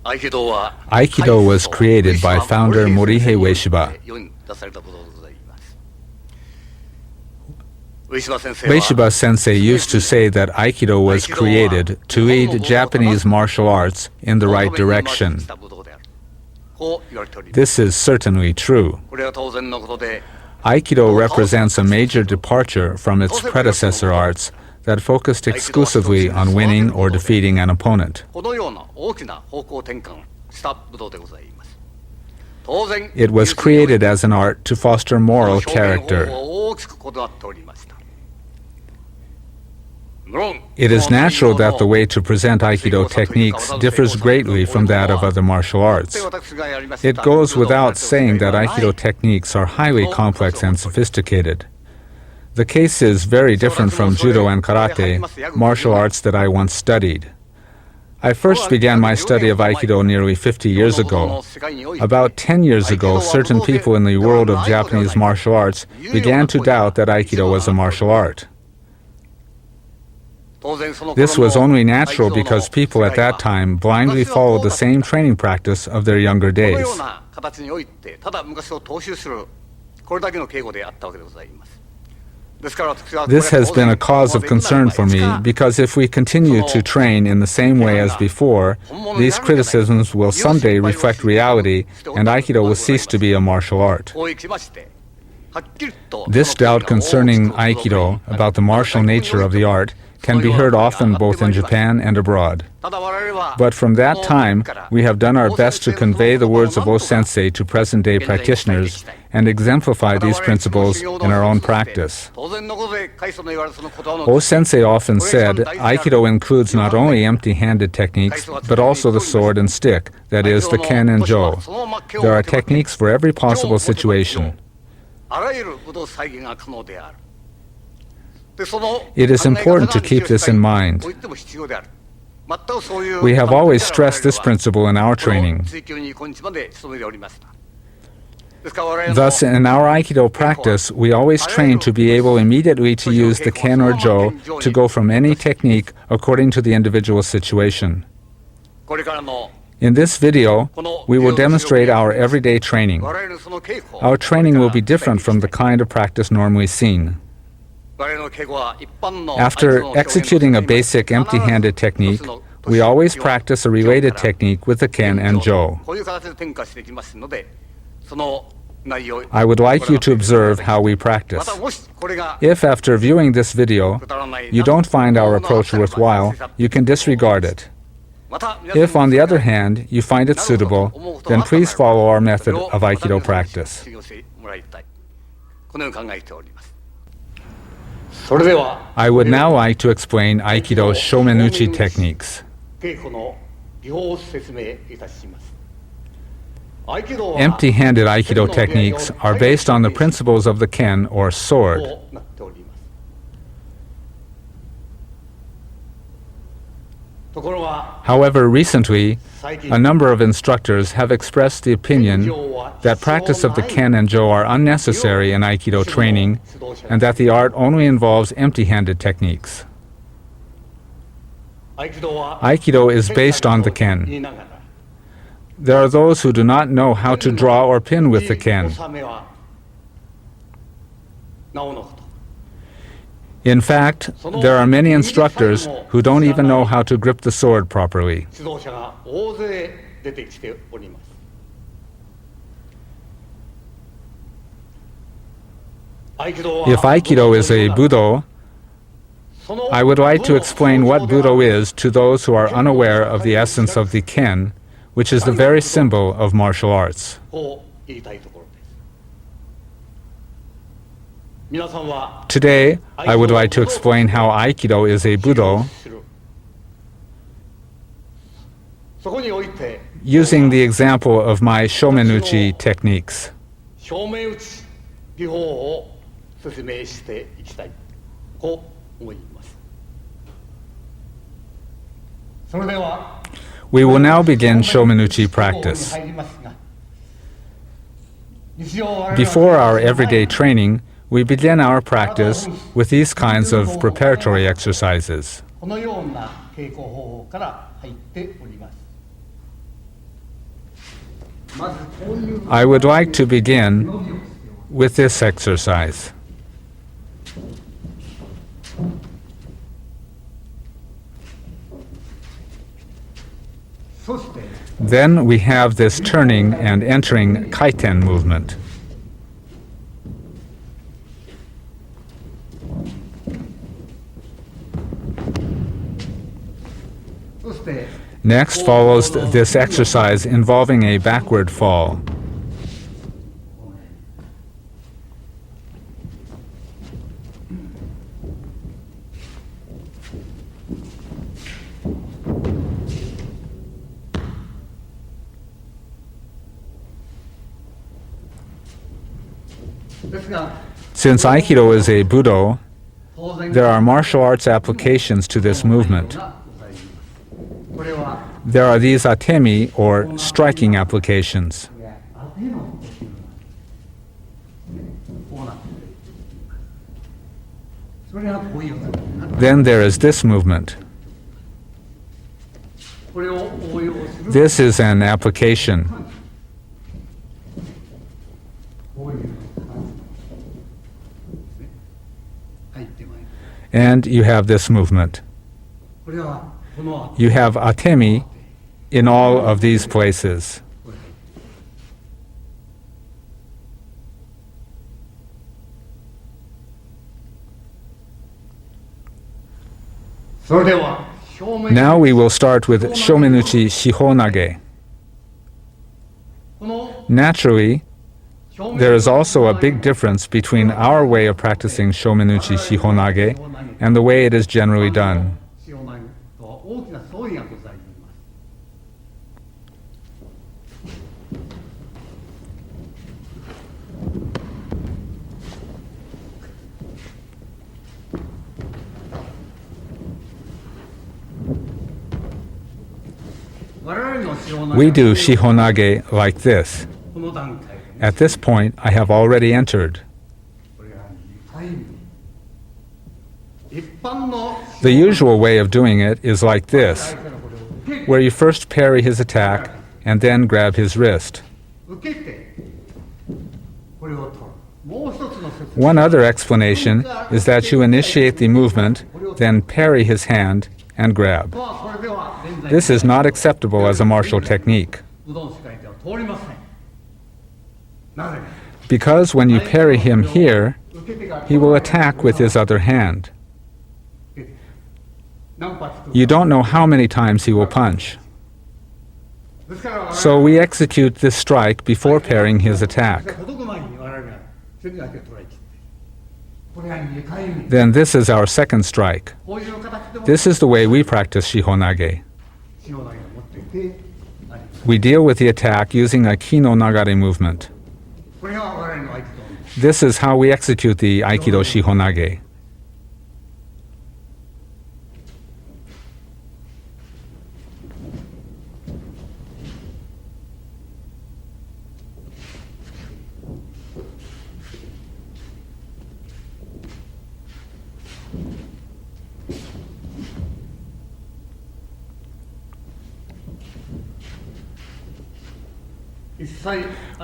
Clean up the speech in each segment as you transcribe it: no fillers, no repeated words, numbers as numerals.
Aikido was created by founder Morihei Ueshiba. Ueshiba sensei used to say that Aikido was created to lead Japanese martial arts in the right direction. This is certainly true. Aikido represents a major departure from its predecessor arts that focused exclusively on winning or defeating an opponent. It was created as an art to foster moral character. It is natural that the way to present Aikido techniques differs greatly from that of other martial arts. It goes without saying that Aikido techniques are highly complex and sophisticated. The case is very different from Judo and Karate, martial arts that I once studied. I first began my study of Aikido nearly 50 years ago. About 10 years ago, certain people in the world of Japanese martial arts began to doubt that Aikido was a martial art. This was only natural because people at that time blindly followed the same training practice of their younger days. This has been a cause of concern for me because if we continue to train in the same way as before, these criticisms will someday reflect reality and Aikido will cease to be a martial art. This doubt concerning Aikido about the martial nature of the art can be heard often both in Japan and abroad. But from that time, we have done our best to convey the words of O-sensei to present-day practitioners and exemplify these principles in our own practice. O-sensei often said, Aikido includes not only empty-handed techniques, but also the sword and stick, that is, the ken and jo. There are techniques for every possible situation. It is important to keep this in mind. We have always stressed this principle in our training. Thus, in our Aikido practice, we always train to be able immediately to use the ken or jo to go from any technique according to the individual situation. In this video, we will demonstrate our everyday training. Our training will be different from the kind of practice normally seen. After executing a basic empty-handed technique, we always practice a related technique with the ken and jo. I would like you to observe how we practice. If after viewing this video, you don't find our approach worthwhile, you can disregard it. If, on the other hand, you find it suitable, then please follow our method of Aikido practice. I would now like to explain Aikido's Shomenuchi techniques. Empty-handed Aikido techniques are based on the principles of the ken or sword. However, recently, a number of instructors have expressed the opinion that practice of the ken and jo are unnecessary in Aikido training and that the art only involves empty-handed techniques. Aikido is based on the ken. There are those who do not know how to draw or pin with the ken. In fact, there are many instructors who don't even know how to grip the sword properly. If Aikido is a Budo, I would like to explain what Budo is to those who are unaware of the essence of the ken, which is the very symbol of martial arts. Today, I would like to explain how Aikido is a Budo using the example of my Shomenuchi techniques. We will now begin Shomenuchi practice. Before our everyday training, we begin our practice with these kinds of preparatory exercises. I would like to begin with this exercise. Then we have this turning and entering kaiten movement. Next follows this exercise involving a backward fall. Since Aikido is a Budo, there are martial arts applications to this movement. There are these atemi, or striking applications. Then there is this movement. This is an application. And you have this movement. You have atemi in all of these places. Now we will start with Shomenuchi Shihonage. Naturally, there is also a big difference between our way of practicing Shomenuchi Shihonage and the way it is generally done. We do Shihonage like this. At this point, I have already entered. The usual way of doing it is like this, where you first parry his attack and then grab his wrist. One other explanation is that you initiate the movement, then parry his hand and grab. This is not acceptable as a martial technique. Because when you parry him here, he will attack with his other hand. You don't know how many times he will punch. So we execute this strike before parrying his attack. Then this is our second strike. This is the way we practice Shihonage. We deal with the attack using a ki no nagare movement. This is how we execute the Aikido Shihonage.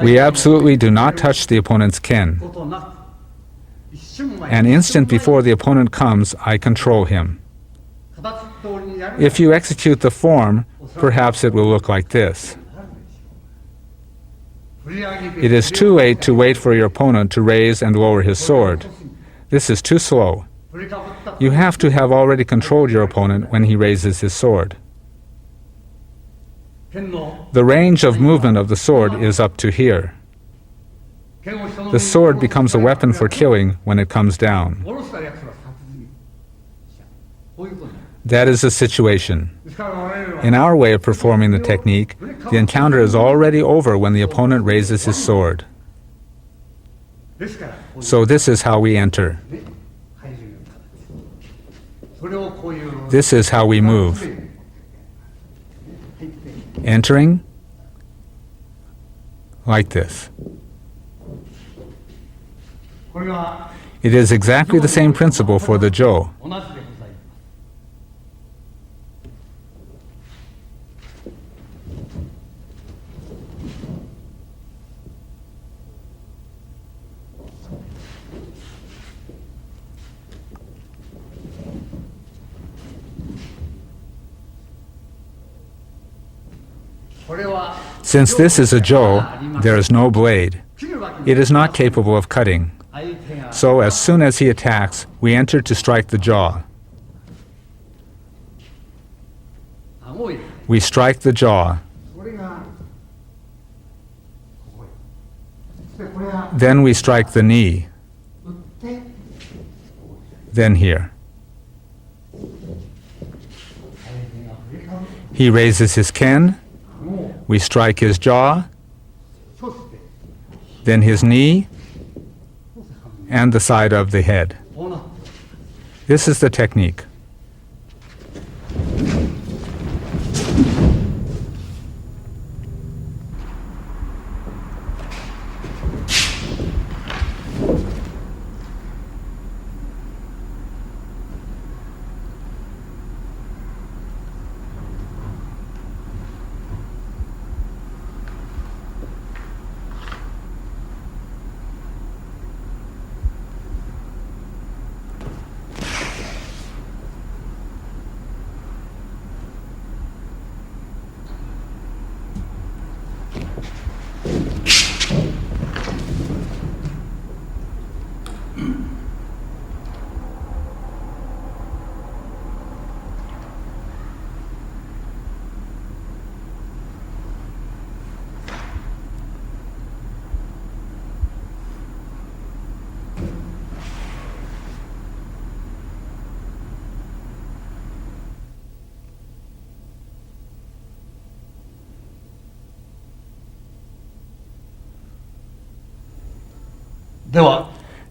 We absolutely do not touch the opponent's ken. An instant before the opponent comes, I control him. If you execute the form, perhaps it will look like this. It is too late to wait for your opponent to raise and lower his sword. This is too slow. You have to have already controlled your opponent when he raises his sword. The range of movement of the sword is up to here. The sword becomes a weapon for killing when it comes down. That is the situation. In our way of performing the technique, the encounter is already over when the opponent raises his sword. So this is how we enter. This is how we move. Entering like this. It is exactly the same principle for the Jo. Since this is a jo, there is no blade. It is not capable of cutting. So as soon as he attacks, we enter to strike the jaw. We strike the jaw. Then we strike the knee. Then here. He raises his ken. We strike his jaw. Then his knee. And the side of the head. This is the technique.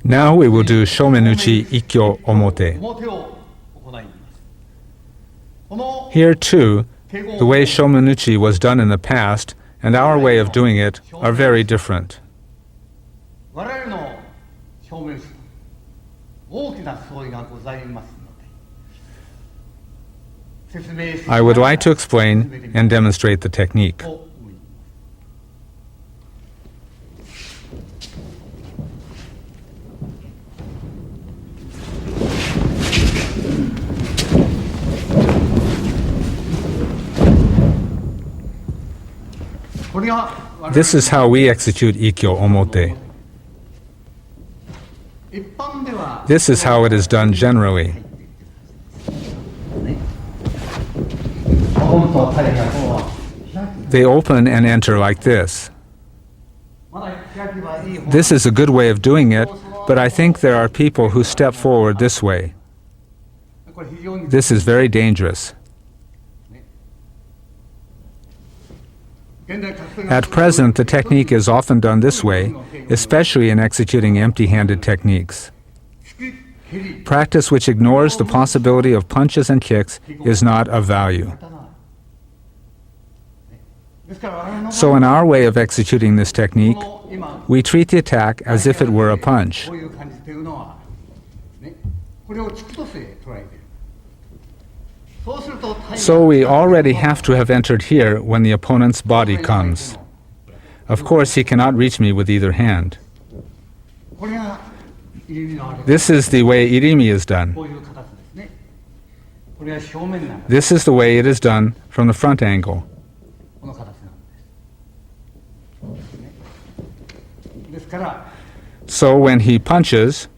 Now we will do Shomenuchi Ikkyo Omote. Here too, the way Shomenuchi was done in the past and our way of doing it are very different. I would like to explain and demonstrate the technique. This is how we execute Ikkyo Omote. This is how it is done generally. They open and enter like this. This is a good way of doing it, but I think there are people who step forward this way. This is very dangerous. At present, the technique is often done this way, especially in executing empty-handed techniques. Practice which ignores the possibility of punches and kicks is not of value. So in our way of executing this technique, we treat the attack as if it were a punch. So we already have to have entered here when the opponent's body comes. Of course, he cannot reach me with either hand. This is the way irimi is done. This is the way it is done from the front angle. So when he punches,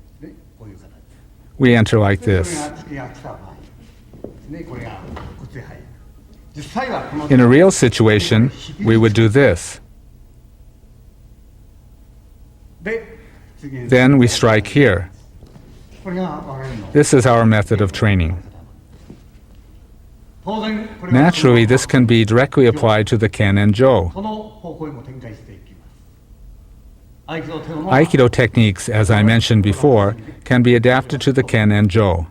we enter like this. In a real situation, we would do this. Then we strike here. This is our method of training. Naturally, this can be directly applied to the ken and jo. Aikido techniques, as I mentioned before, can be adapted to the ken and jo.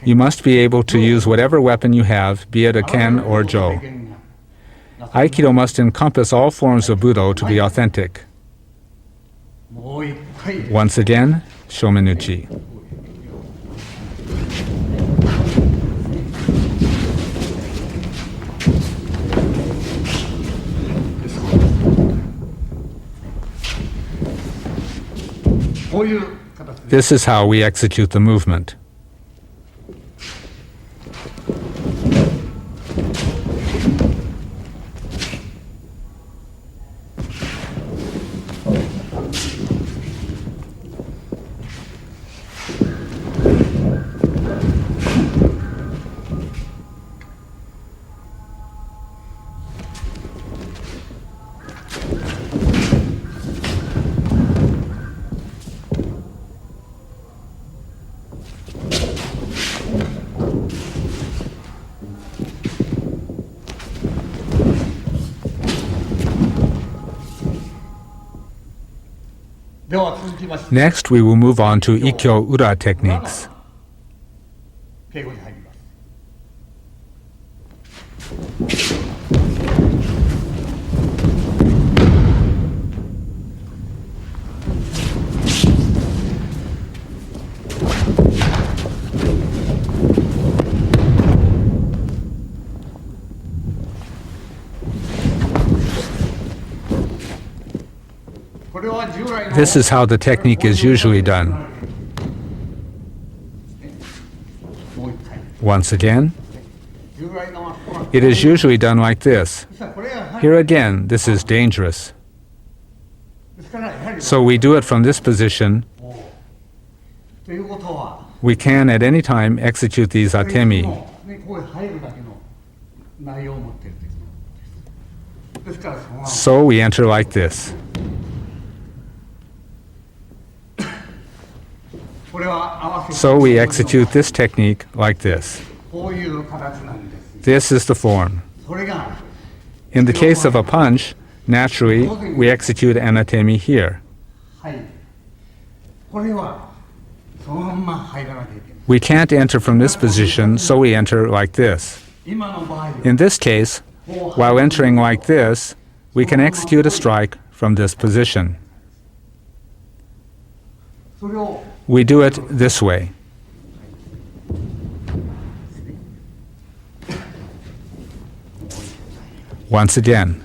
You must be able to use whatever weapon you have, be it a ken or jo. Aikido must encompass all forms of Budo to be authentic. Once again, Shomenuchi. This is how we execute the movement. Next, we will move on to Ikkyo Ura techniques. This is how the technique is usually done. Once again, it is usually done like this. Here again, this is dangerous. So we do it from this position. We can at any time execute these atemi. So we enter like this. So we execute this technique like this. This is the form. In the case of a punch, naturally, we execute an atemi here. We can't enter from this position, so we enter like this. In this case, while entering like this, we can execute a strike from this position. We do it this way. Once again.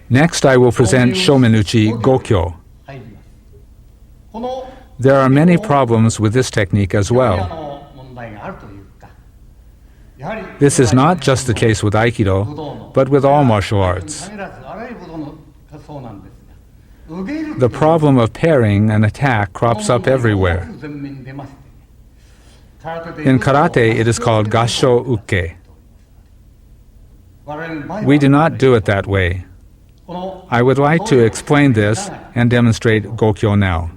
Next, I will present Shomenuchi Gokyo. There are many problems with this technique as well. This is not just the case with Aikido, but with all martial arts. The problem of parrying an attack crops up everywhere. In karate, it is called gassho uke. We do not do it that way. I would like to explain this and demonstrate gokyo now.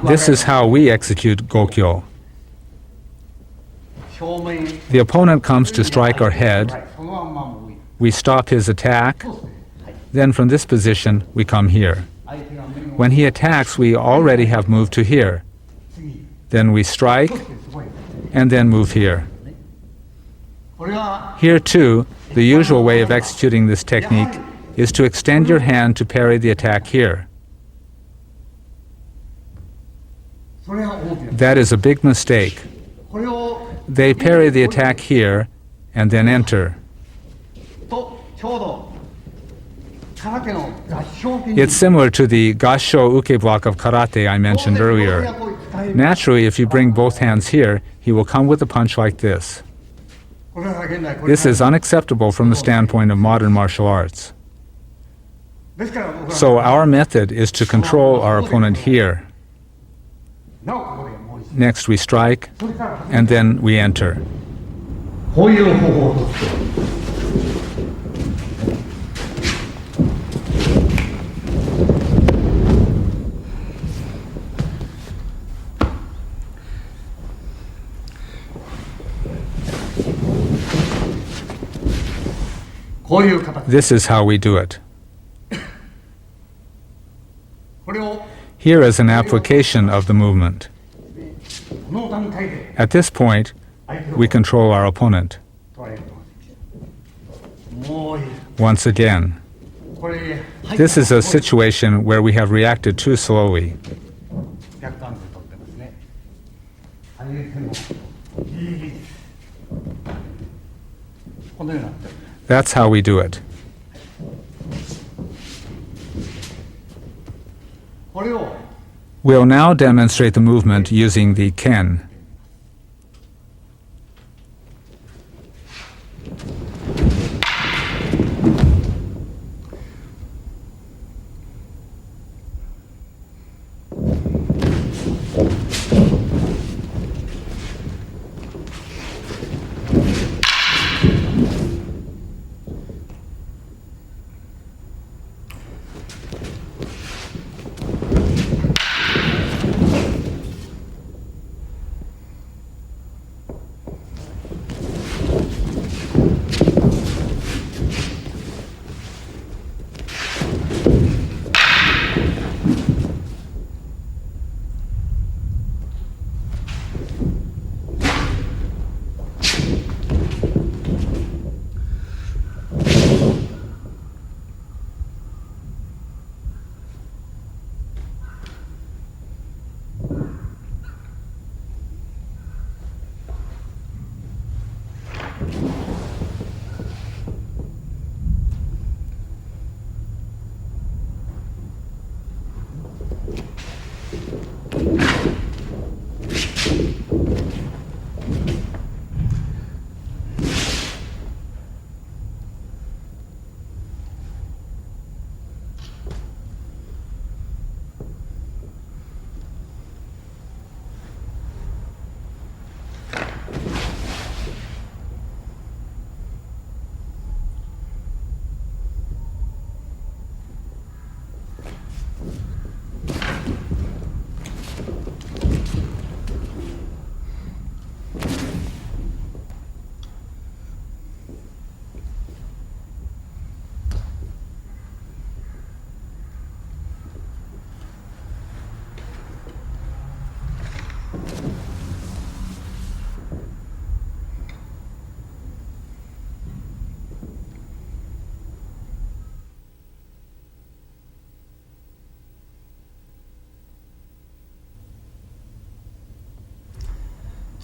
This is how we execute gokyo. The opponent comes to strike our head. We stop his attack. Then from this position, we come here. When he attacks, we already have moved to here. Then we strike, and then move here. Here too, the usual way of executing this technique is to extend your hand to parry the attack here. That is a big mistake. They parry the attack here and then enter. It's similar to the gassho uke block of karate I mentioned earlier. Naturally, if you bring both hands here, he will come with a punch like this. This is unacceptable from the standpoint of modern martial arts. So our method is to control our opponent here. Next we strike, and then we enter. This is how we do it. Here is an application of the movement. At this point, we control our opponent. Once again. This is a situation where we have reacted too slowly. That's how we do it. We'll now demonstrate the movement using the ken.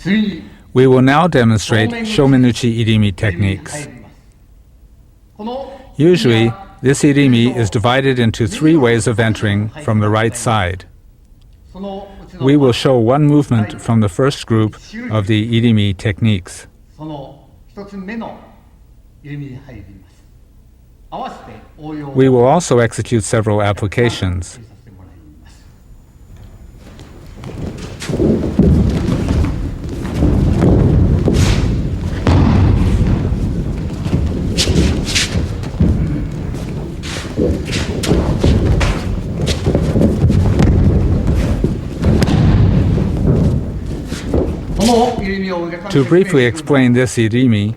We will now demonstrate Shomenuchi irimi techniques. Usually, this irimi is divided into 3 ways of entering from the right side. We will show one movement from the first group of the irimi techniques. We will also execute several applications. To briefly explain this irimi,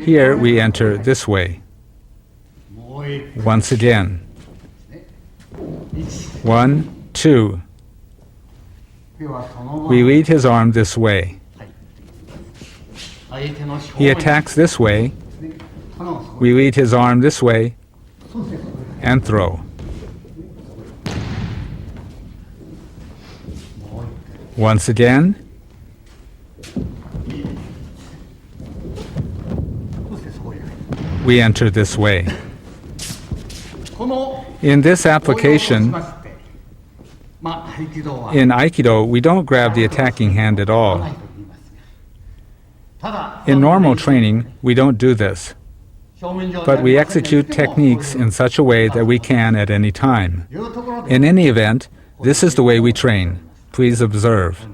here we enter this way. Once again. 1, 2. We lead his arm this way. He attacks this way. We lead his arm this way and throw. Once again. We enter this way. In this application, in Aikido, we don't grab the attacking hand at all. In normal training, we don't do this. But we execute techniques in such a way that we can at any time. In any event, this is the way we train. Please observe.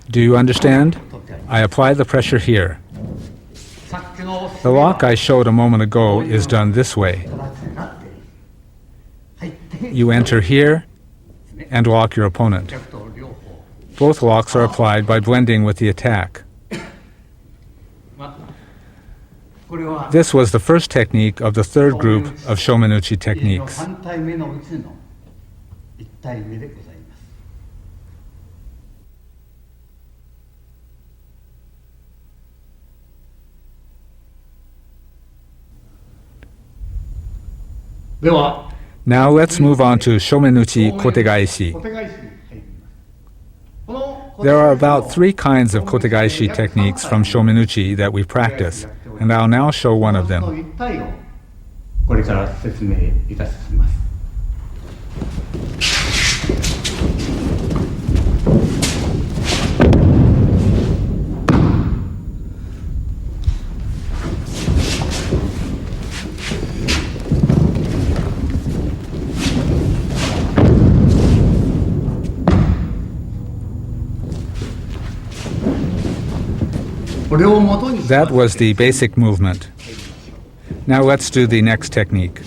Do you understand? I apply the pressure here. The lock I showed a moment ago is done this way. You enter here and lock your opponent. Both locks are applied by blending with the attack. This was the first technique of the third group of Shomenuchi techniques. Now let's move on to Shomenuchi kotegaishi. There are about 3 kinds of kotegaishi techniques from Shomenuchi that we practice, and I'll now show one of them. That was the basic movement. Now let's do the next technique.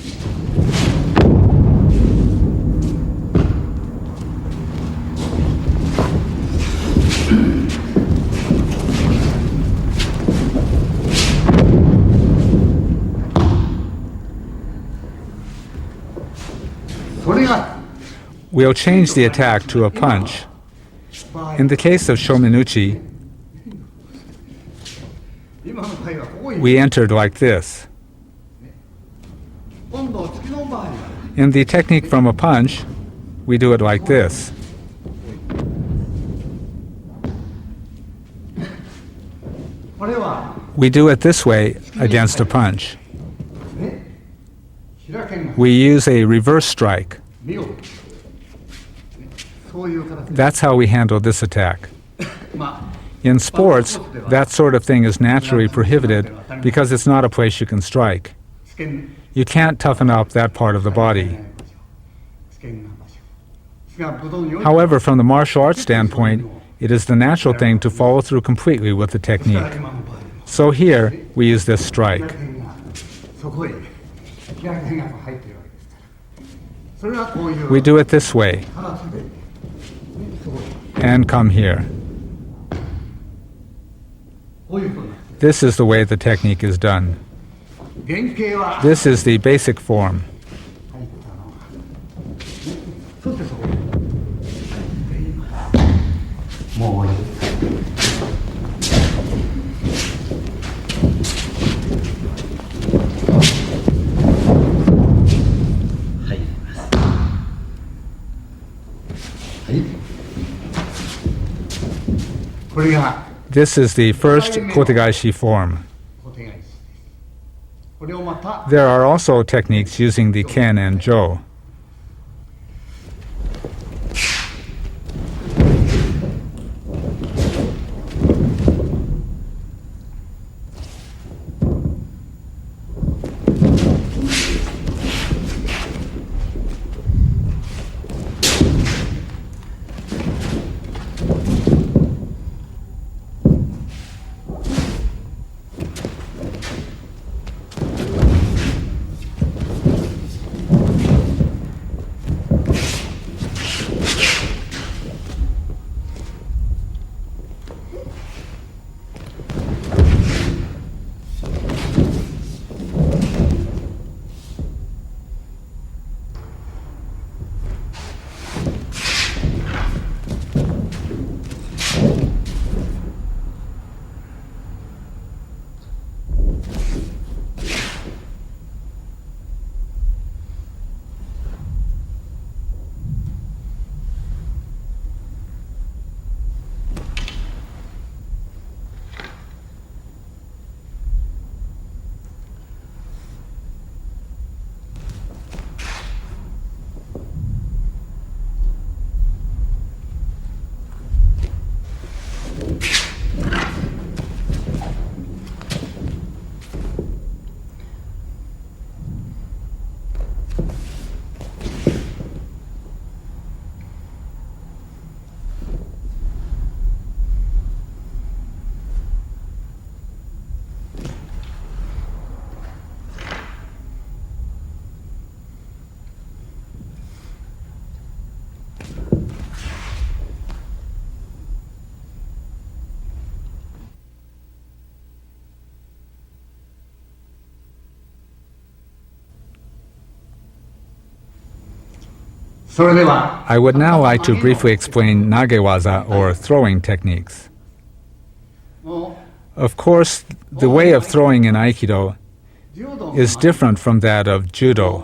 We'll change the attack to a punch. In the case of Shomenuchi, we entered like this. In the technique from a punch, we do it like this. We do it this way against a punch. We use a reverse strike. That's how we handle this attack. In sports, that sort of thing is naturally prohibited because it's not a place you can strike. You can't toughen up that part of the body. However, from the martial arts standpoint, it is the natural thing to follow through completely with the technique. So here, we use this strike. We do it this way, and come here. This is the way the technique is done. This is the basic form. This is the first kotegaishi form. There are also techniques using the ken and jo. I would now like to briefly explain nagewaza, or throwing techniques. Of course, the way of throwing in Aikido is different from that of Judo.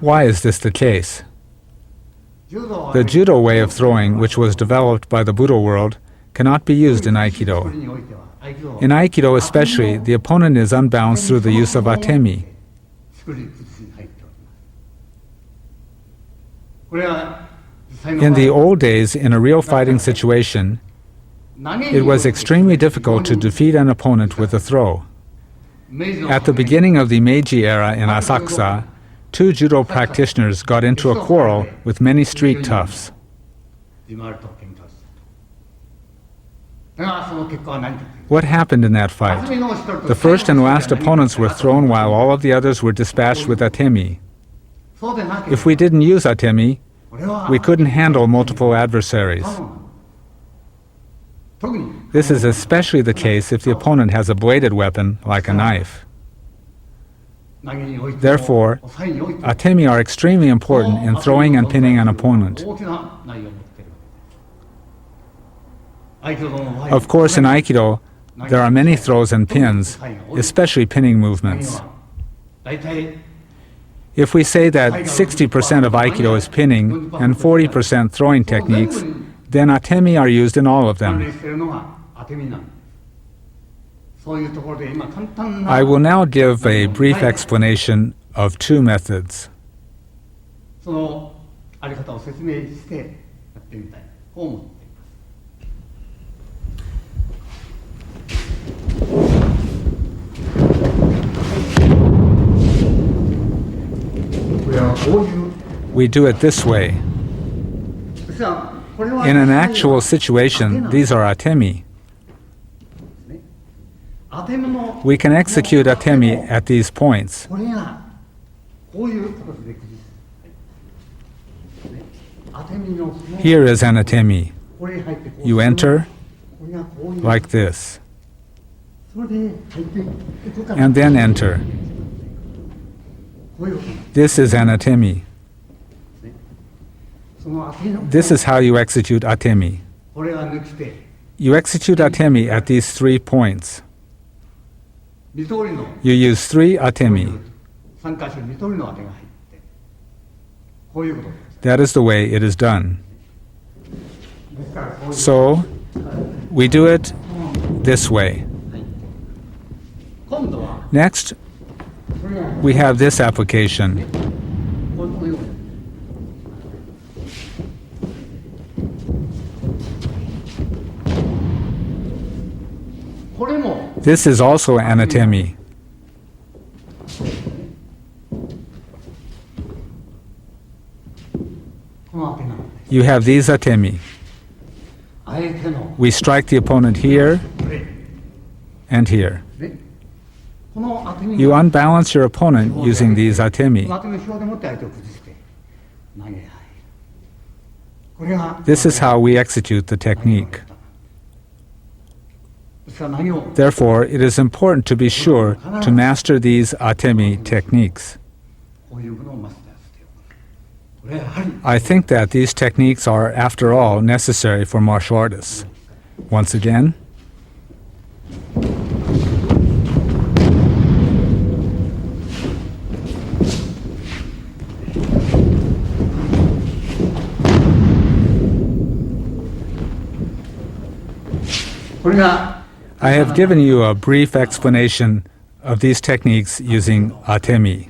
Why is this the case? The Judo way of throwing, which was developed by the Buddha world, cannot be used in Aikido. In Aikido especially, the opponent is unbalanced through the use of atemi. In the old days, in a real fighting situation, it was extremely difficult to defeat an opponent with a throw. At the beginning of the Meiji era in Asakusa, 2 judo practitioners got into a quarrel with many street toughs. What happened in that fight? The first and last opponents were thrown while all of the others were dispatched with atemi. If we didn't use atemi, we couldn't handle multiple adversaries. This is especially the case if the opponent has a bladed weapon, like a knife. Therefore, atemi are extremely important in throwing and pinning an opponent. Of course, in Aikido, there are many throws and pins, especially pinning movements. If we say that 60% of Aikido is pinning and 40% throwing techniques, then atemi are used in all of them. I will now give a brief explanation of 2 methods. We do it this way. In an actual situation, these are atemi. We can execute atemi at these points. Here is an atemi. You enter like this, and then enter. This is an atemi. This is how you execute atemi. You execute atemi at these 3 points. You use 3 atemi. That is the way it is done. So, we do it this way. Next, we have this application. This is also an atemi. You have these atemi. We strike the opponent here and here. You unbalance your opponent using these atemi. This is how we execute the technique. Therefore, it is important to be sure to master these atemi techniques. I think that these techniques are, after all, necessary for martial artists. Once again, I have given you a brief explanation of these techniques using atemi.